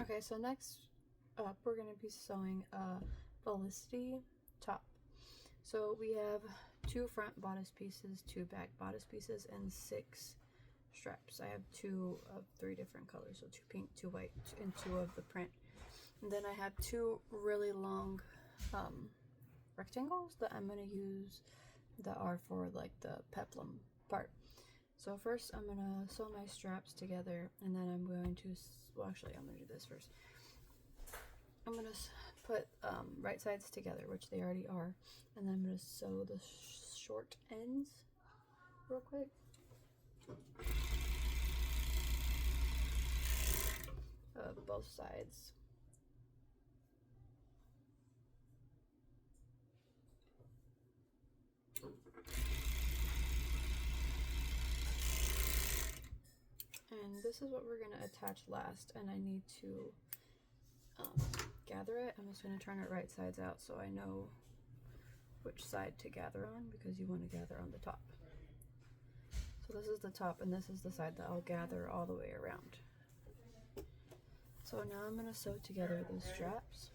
Okay, so next up we're going to be sewing a Felicity top. So we have 2 front bodice pieces, 2 back bodice pieces, and 6 straps. I have 2 of 3 different colors, so 2 pink, 2 white, and 2 of the print. And then I have 2 really long rectangles that I'm going to use that are for like the peplum part. So first I'm going to sew my straps together, and then I'm going to, well actually I'm going to do this first. I'm going to put right sides together, which they already are, and then I'm going to sew the short ends real quick. Of both sides. And this is what we're going to attach last, and I need to gather it. I'm just going to turn it right sides out so I know which side to gather on, because you want to gather on the top. So this is the top, and this is the side that I'll gather all the way around. So now I'm going to sew together the straps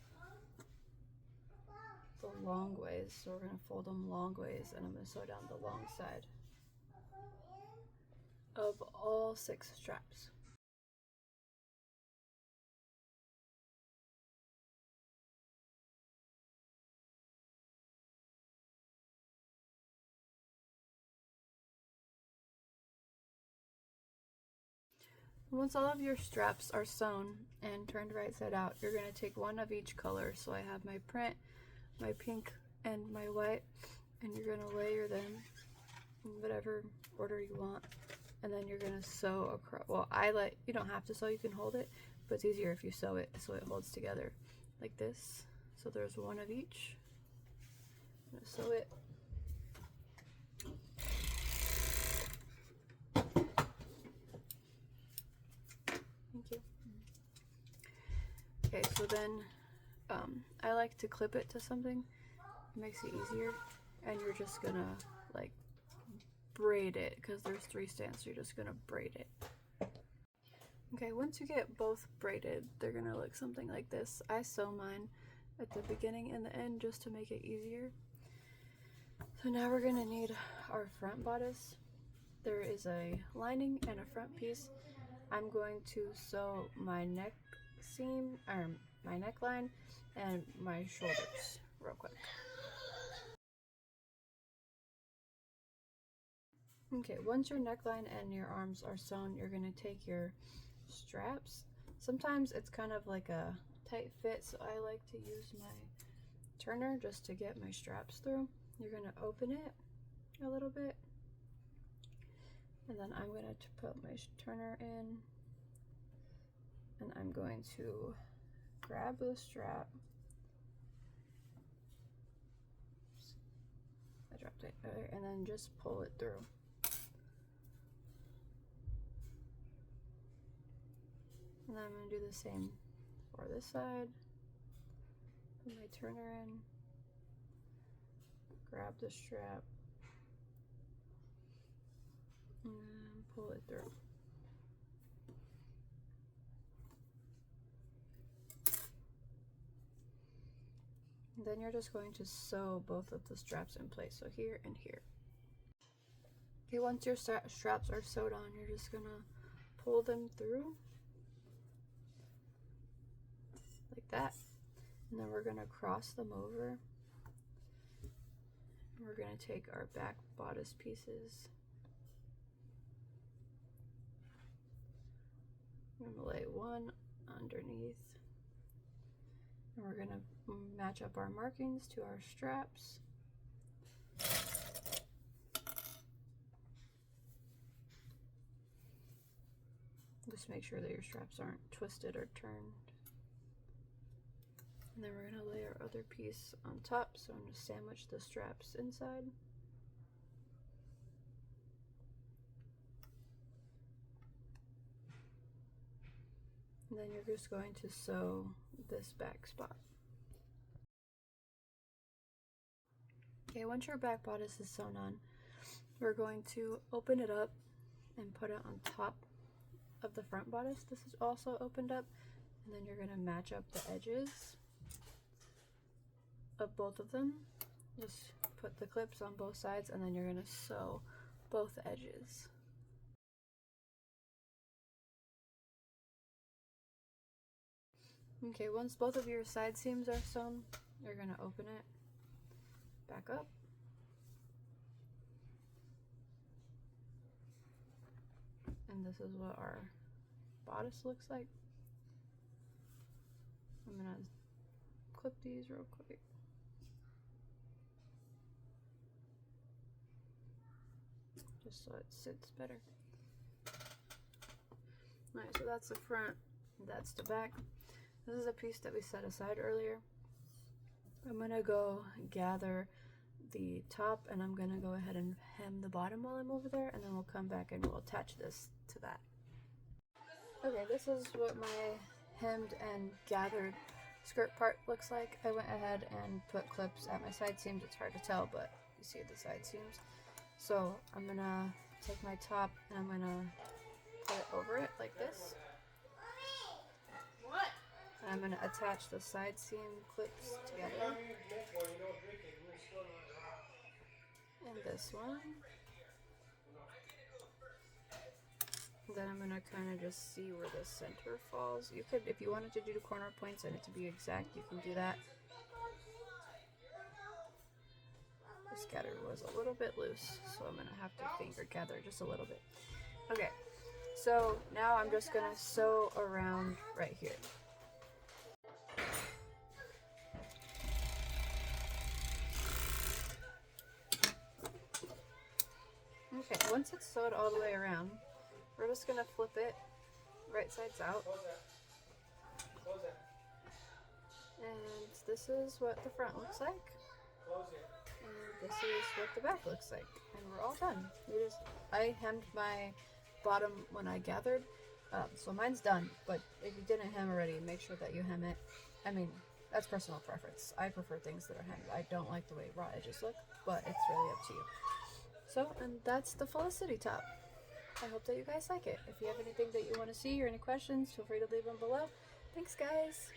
the long ways. So we're going to fold them long ways, and I'm going to sew down the long side of all 6 straps. Once all of your straps are sewn and turned right side out, you're going to take one of each color. So I have my print, my pink, and my white, and you're going to layer them in whatever order you want, and then you're going to sew across. Well, you don't have to sew, you can hold it, but it's easier if you sew it so it holds together like this. So there's one of each. I'm going to sew it. Thank you. Okay, so then I like to clip it to something. It makes it easier, and you're just gonna like braid it, because there's 3 strands, so you're just gonna braid it. Okay, once you get both braided, they're gonna look something like this. I sew mine at the beginning and the end just to make it easier. So now we're gonna need our front bodice. There is a lining and a front piece. I'm going to sew my neck seam, or my neckline, and my shoulders real quick. Okay, once your neckline and your arms are sewn, you're going to take your straps. Sometimes it's kind of like a tight fit, so I like to use my turner just to get my straps through. You're going to open it a little bit, and then I'm going to put my turner in, and I'm going to grab the strap. I dropped it, and then just pull it through. And then I'm going to do the same for this side. Put my turner in, grab the strap, and pull it through. And then you're just going to sew both of the straps in place, so here and here. Okay, once your straps are sewed on, you're just going to pull them through like that. And then we're going to cross them over. And we're going to take our back bodice pieces. I'm going to lay one underneath. And we're going to match up our markings to our straps. Just make sure that your straps aren't twisted or turned. And then we're going to lay our other piece on top, so I'm going to sandwich the straps inside. And then you're just going to sew this back spot. Okay, once your back bodice is sewn on, we're going to open it up and put it on top of the front bodice. This is also opened up, And then you're gonna match up the edges of both of them. Just put the clips on both sides and then you're gonna sew both edges. Okay, once both of your side seams are sewn, you're gonna open it back up. And this is what our bodice looks like. I'm gonna clip these real quick. Just so it sits better. Alright, so that's the front, that's the back. This is a piece that we set aside earlier. I'm gonna go gather the top and I'm gonna go ahead and hem the bottom while I'm over there, and then we'll come back and we'll attach this to that. Okay, this is what my hemmed and gathered skirt part looks like. I went ahead and put clips at my side seams. It's hard to tell, but you see the side seams. So I'm gonna take my top and I'm gonna put it over it like this. And I'm gonna attach the side seam clips together. And this one. And then I'm gonna kind of just see where the center falls. You could, if you wanted to do the corner points and it to be exact, you can do that. This gather was a little bit loose, so I'm gonna have to finger gather just a little bit. Okay, so now I'm just gonna sew around right here. Okay, once it's sewed all the way around, we're just gonna flip it right sides out. And this is what the front looks like. And this is what the back looks like. And we're all done. I hemmed my bottom when I gathered, so mine's done. But if you didn't hem already, make sure that you hem it. I mean, that's personal preference. I prefer things that are hemmed. I don't like the way raw edges look, but it's really up to you. So, and that's the Felicity top. I hope that you guys like it. If you have anything that you want to see or any questions, feel free to leave them below. Thanks, guys.